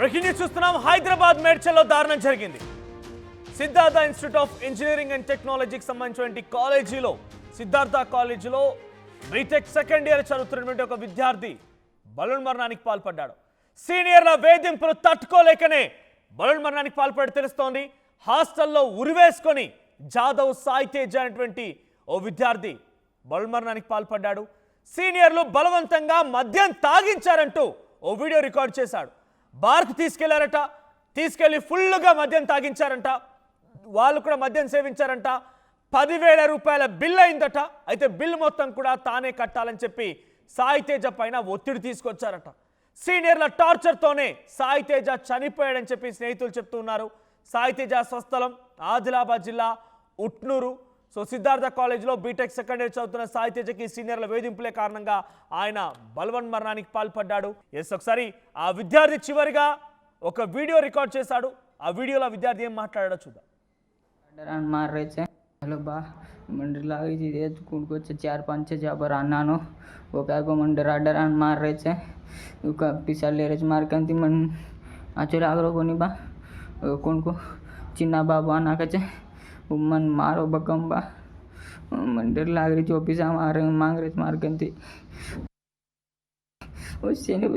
Breaking news చూస్తున్నాం. హైదరాబాద్ మేడ్చల్లో దారుణం జరిగింది. Siddhartha institute of engineering and టెక్నాలజీకి సంబంధించిన కాలేజీలో సిద్ధార్థ కాలేజీలో బీటెక్ సెకండ్ ఇయర్ చదువుతున్నటువంటి ఒక విద్యార్థి బలవన్మరణానికి పాల్పడ్డాడు. సీనియర్ల వేధింపులు తట్టుకోలేకనే బలవన్మరణానికి పాల్పడి తెలుస్తోంది. హాస్టల్లో ఉరివేసుకొని జాదవ్ సాయి తేజ్ అనేటువంటి ఓ విద్యార్థి బలవన్మరణానికి పాల్పడ్డాడు. సీనియర్లు బలవంతంగా మద్యం తాగించారంటూ ఓ వీడియో రికార్డ్ చేశాడు. బార్కు తీసుకెళ్లారట, తీసుకెళ్లి ఫుల్గా మద్యం తాగించారంట, వాళ్ళు కూడా మద్యం సేవించారంట. 10,000 రూపాయల బిల్ అయిందట. అయితే బిల్ మొత్తం కూడా తానే కట్టాలని చెప్పి సాయి తేజ పైన ఒత్తిడి తీసుకొచ్చారట. సీనియర్ల టార్చర్తోనే సాయి తేజ చనిపోయాడని చెప్పి స్నేహితులు చెప్తున్నారు. సాయి తేజ స్వస్థలం ఆదిలాబాద్ జిల్లా ఉట్నూరు. సో సిద్ధార్థ కాలేజీలో బీటెక్ సెకండ్ ఇయర్ చదువుతున్న సాయి తేజకి సీనియర్ల వేధింపులే కారణంగా ఆయన బలవన్మరణానికి పాల్పడ్డాడు. ఒకసారి ఆ విద్యార్థి చివరిగా ఒక వీడియో రికార్డ్ చేశాడు. ఆ వీడియోలో విద్యార్థి ఏం మాట్లాడాడో చూద్దాం. मार रहे थे हेलो बा मंदिर लगी थी स्कूल को 4-5 जहाँ पर आना नो वो क्या को मंदिर डरान मार रहे थे पिसा ले रहे मार कंती मन आचो आग्रह को नहीं बा कौन को चिन्ना बाबू आना कचे मन मारो बकम बा मंदिर लाग रही थी ऑफिस मार रहे मांग रहे मार कंती उससे नहीं